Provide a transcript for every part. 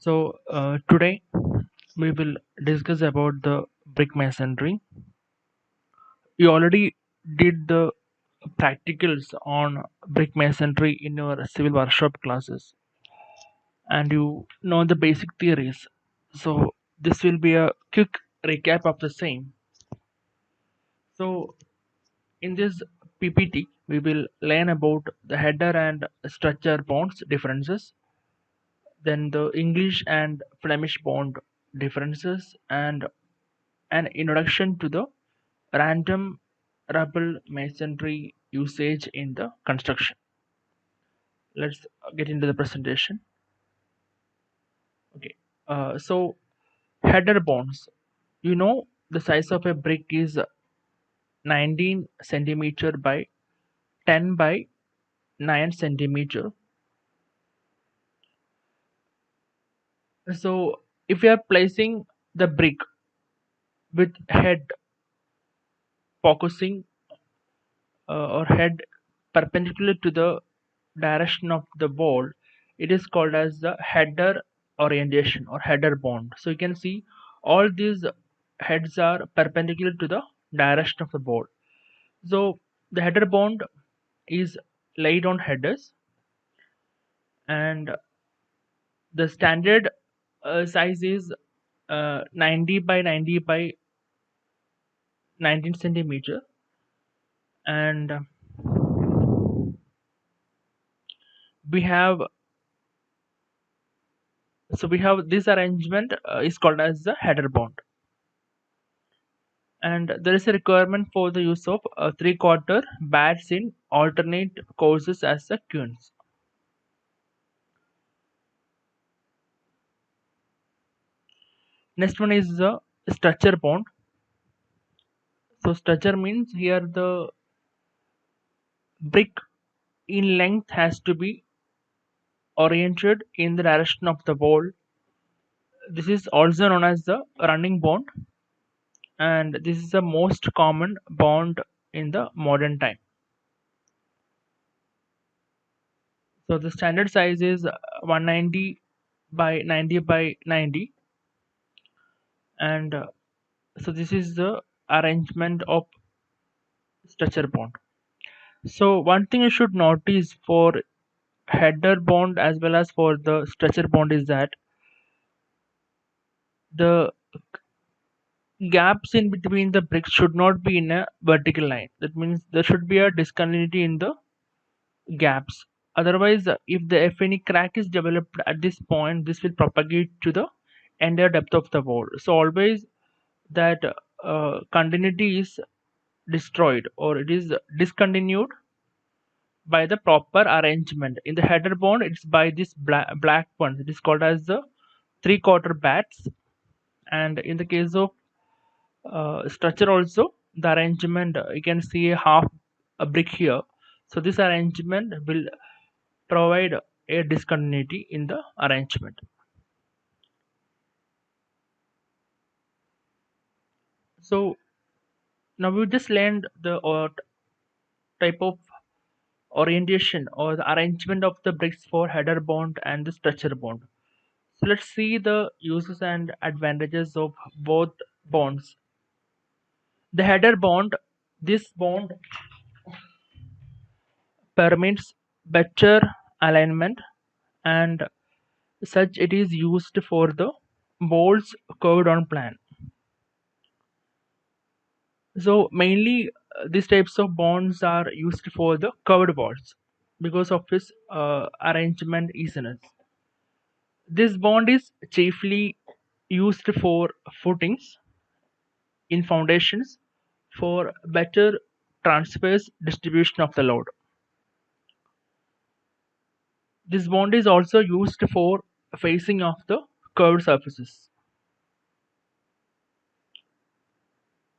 Today we will discuss about the brick masonry. You already did the practicals on brick masonry in your civil workshop classes, and you know the basic theories. So this will be a quick recap of the same. So in this PPT, we will learn about the header and structure bonds differences, then the English and Flemish bond differences, and an introduction to the random rubble masonry usage in the construction. Let's get into the presentation. Okay. So header bonds. You know the size of a brick is 19 centimeter by 10 by 9 centimeter. So if you are placing the brick with head focusing or head perpendicular to the direction of the ball, it is called as the header orientation or header bond. So you can see all these heads are perpendicular to the direction of the ball. So the header bond is laid on headers, and the standard size is 90 by 90 by 19 centimeter, and we have we have this arrangement is called as the header bond, and there is a requirement for the use of three-quarter bats in alternate courses as the queues. Next one is the structure bond. So structure means here the brick in length has to be oriented in the direction of the ball. This is also known as the running bond, and this is the most common bond in the modern time. So the standard size is 190 by 90 by 90, and so this is the arrangement of structure bond. So one thing you should notice for header bond as well as for the structure bond is that the gaps in between the bricks should not be in a vertical line. That means there should be a discontinuity in the gaps. Otherwise, if any crack is developed at this point, this will propagate to the entire depth of the wall. So always that continuity is destroyed or it is discontinued by the proper arrangement. In the header bond, it's by this black one. It is called as the three-quarter bats. And in the case of structure also, the arrangement, you can see a half a brick here. So this arrangement will provide a discontinuity in the arrangement. So now we just learned the type of orientation or the arrangement of the bricks for header bond and the structure bond. So let's see the uses and advantages of both bonds. The header bond, this bond permits better alignment, and such it is used for the bolts curved on plan. So mainly these types of bonds are used for the curved bolts because of its arrangement easiness. This bond is chiefly used for footings in foundations for better transverse distribution of the load. This bond is also used for facing of the curved surfaces.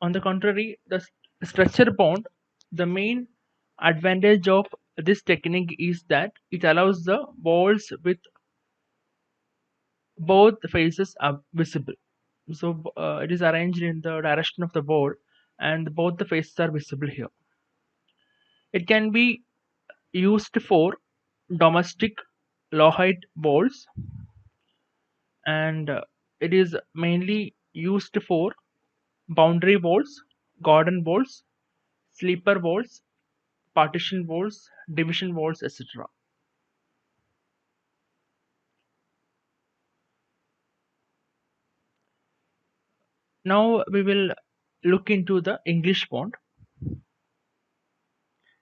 On the contrary, the structure bond, the main advantage of this technique is that it allows the walls with both faces are visible. So it is arranged in the direction of the wall and both the faces are visible here. It can be used for domestic low height walls, and it is mainly used for boundary walls, garden walls, sleeper walls, partition walls, division walls, etc. Now we will look into the English bond.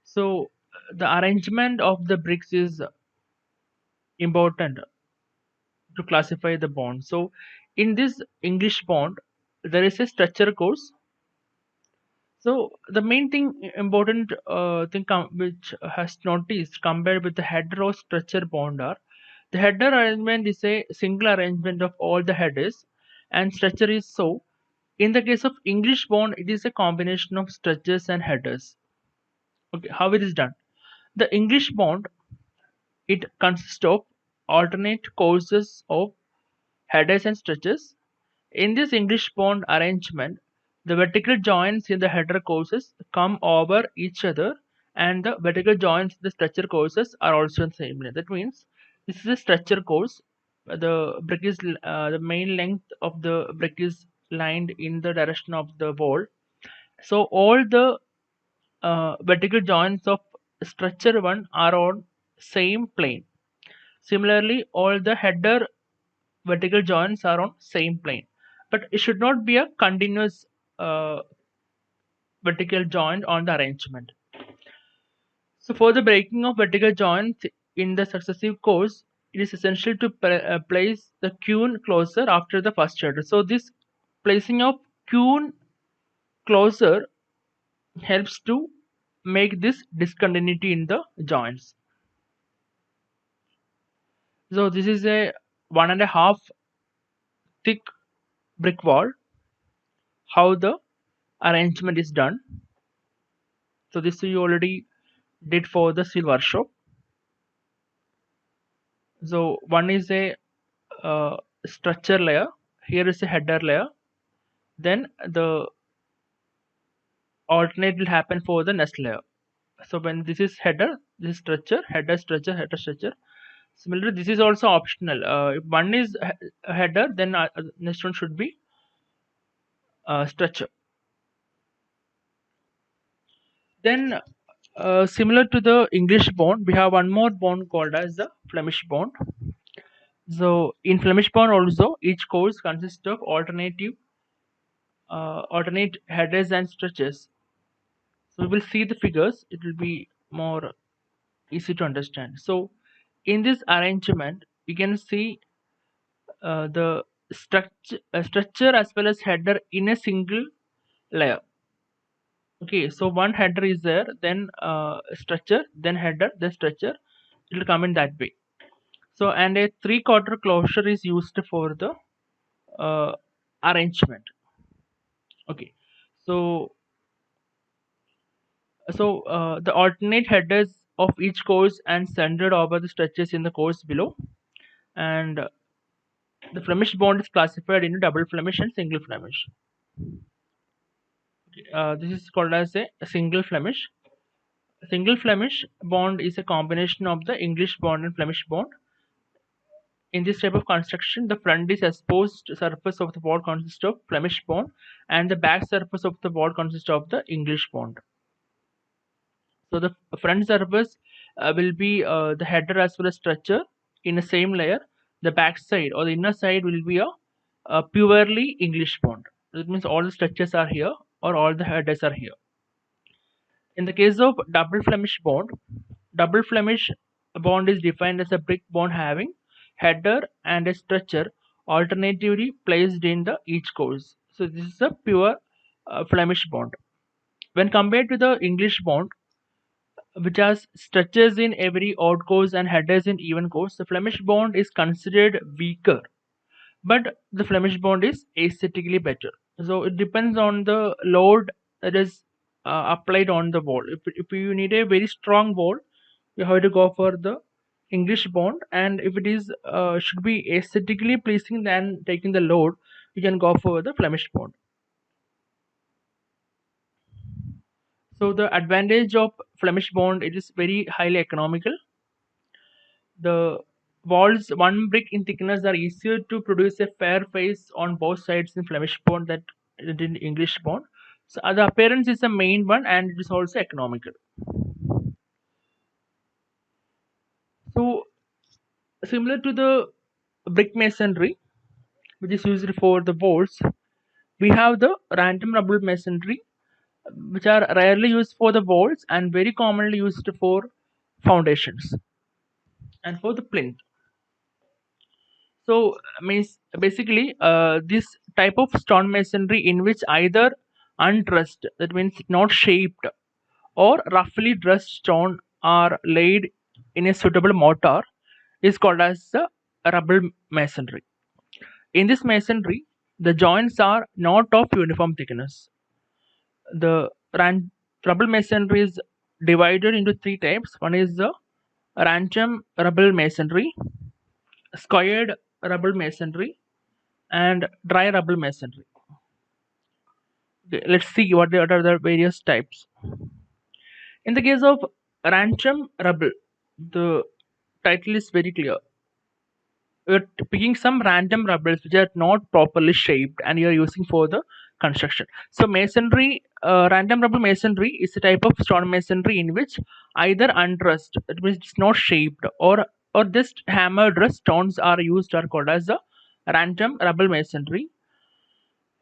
So the arrangement of the bricks is important to classify the bond. So in this English bond, there is a structure course. So the main thing important thing which has noticed compared with the header or structure bond are the header arrangement is a single arrangement of all the headers and structure is so. In the case of English bond, it is a combination of structures and headers. Okay, how it is done? The English bond, it consists of alternate courses of headers and structures. In this English bond arrangement, the vertical joints in the header courses come over each other and the vertical joints in the structure courses are also in the same length. That means this is a structure course. The brick is the main length of the brick is lined in the direction of the wall. So all the vertical joints of structure one are on same plane. Similarly, all the header vertical joints are on same plane, but it should not be a continuous uh, vertical joint on the arrangement. So for the breaking of vertical joints in the successive course, it is essential to place the queue closer after the first header. So this placing of queue closer helps to make this discontinuity in the joints. So this is a 1.5 thick brick wall. How the arrangement is done. So this you already did for the civil workshop. So one is a structure layer. Here is a header layer. Then the alternate will happen for the next layer. So when this is header, this is structure, header, structure, header, structure. Similarly, this is also optional. If one is a header, then next one should be structure. Then similar to the English bond, we have one more bond called as the Flemish bond. So in Flemish bond also, each course consists of alternate headers and structures. So we will see the figures. It will be more easy to understand. So in this arrangement, you can see the structure as well as header in a single layer. Okay, so one header is there, then structure, then header, then structure. It will come in that way. So and a three-quarter closure is used for the arrangement. Okay, so the alternate headers of each course and centered over the stretches in the course below, and the Flemish bond is classified into double Flemish and single Flemish. This is called as a single Flemish. A single Flemish bond is a combination of the English bond and Flemish bond. In this type of construction, the front is exposed surface of the wall consists of Flemish bond, and the back surface of the wall consists of the English bond. So the front surface will be the header as well as structure in the same layer. The back side or the inner side will be a purely English bond. That means all the structures are here or all the headers are here. In the case of double Flemish bond is defined as a brick bond having header and a structure alternatively placed in the each course. So this is a pure Flemish bond. When compared to the English bond, which has structures in every odd course and headers in even course, the Flemish bond is considered weaker, but the Flemish bond is aesthetically better. So it depends on the load that is applied on the wall. If you need a very strong wall, you have to go for the English bond, and if it is should be aesthetically pleasing than taking the load, you can go for the Flemish bond. So the advantage of Flemish bond, it is very highly economical. The walls 1 brick in thickness are easier to produce a fair face on both sides in Flemish bond than in English bond. So the appearance is the main one, and it is also economical. So similar to the brick masonry, which is used for the walls, we have the random rubble masonry, which are rarely used for the walls and very commonly used for foundations and for the plinth. So means basically this type of stone masonry in which either undressed, that means not shaped, or roughly dressed stone are laid in a suitable mortar is called as the rubble masonry. In this masonry, the joints are not of uniform thickness. The rubble masonry is divided into 3 types. One is the random rubble masonry, squared rubble masonry, and dry rubble masonry. Okay, let's see what are the various types. In the case of random rubble, the title is very clear. You're picking some random rubbles which are not properly shaped and you're using for the construction. So masonry, random rubble masonry is a type of stone masonry in which either undressed, that means it's not shaped, or just hammer dressed stones are used, are called as the random rubble masonry.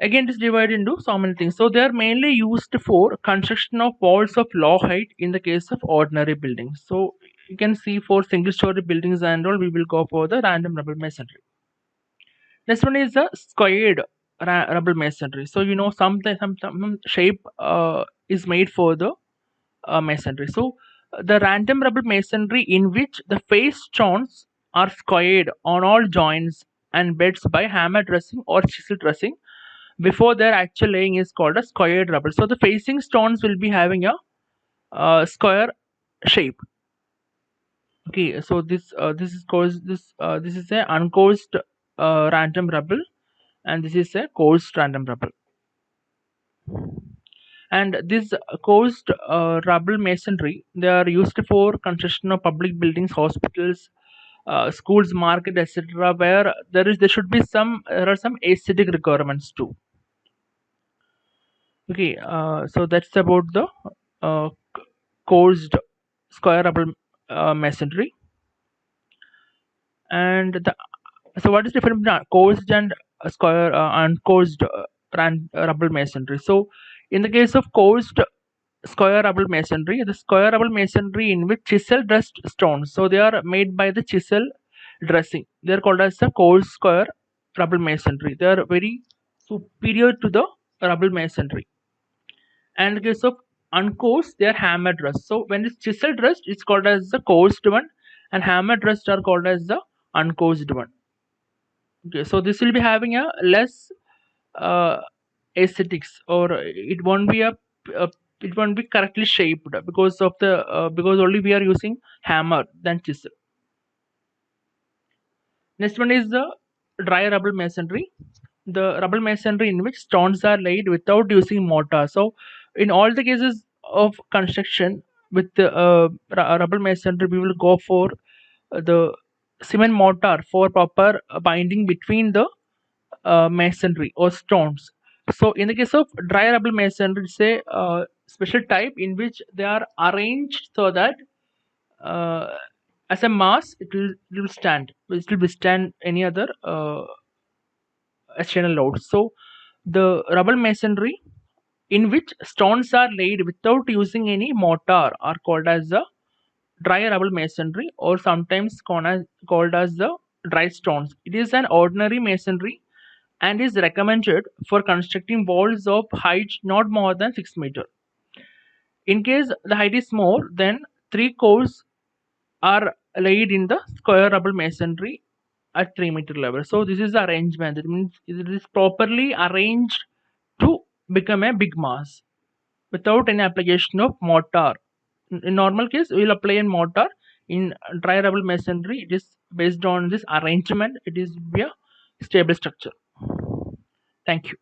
Again, it is divided into so many things. So they are mainly used for construction of walls of low height in the case of ordinary buildings. So you can see for single story buildings and all, we will go for the random rubble masonry. Next one is the squared rubble masonry. So you know some shape is made for the masonry. So the random rubble masonry in which the face stones are squared on all joints and beds by hammer dressing or chisel dressing before their actual laying is called a squared rubble. So the facing stones will be having a square shape. Okay, so this is caused this is a uncoarsed random rubble, and this is a coarsed random rubble. And this coarsed rubble masonry, they are used for construction of public buildings, hospitals, schools, market, etc., where there should be there are some aesthetic requirements too. Okay, so that's about the coarsed square rubble masonry. And so what is different between coarsed and square uncoarsed rubble masonry? So in the case of coarsed square rubble masonry, the square rubble masonry in which chisel dressed stones, so they are made by the chisel dressing, they are called as the coarse square rubble masonry. They are very superior to the rubble masonry. And in the case of uncoarsed, they are hammer dressed. So when it's chisel dressed, it's called as the coarsed one, and hammer dressed are called as the uncoarsed one. Okay, so this will be having a less uh, aesthetics, or it won't be correctly shaped because of the because only we are using hammer than chisel. Next one is the dry rubble masonry, the rubble masonry in which stones are laid without using mortar. So in all the cases of construction with the rubble masonry, we will go for the cement mortar for proper binding between the masonry or stones. So in the case of dry rubble masonry, it's a special type in which they are arranged so that uh, as a mass it will stand, it will withstand any other external loads. So the rubble masonry in which stones are laid without using any mortar are called as the dry rubble masonry, or sometimes called as the dry stones. It is an ordinary masonry and is recommended for constructing walls of height not more than 6 meters. In case the height is more, then 3 cores are laid in the square rubble masonry at 3 meter level. So this is the arrangement. It means it is properly arranged to become a big mass without any application of mortar. In normal case, we will apply a mortar. In dry rubble masonry, it is based on this arrangement. It is a stable structure. Thank you.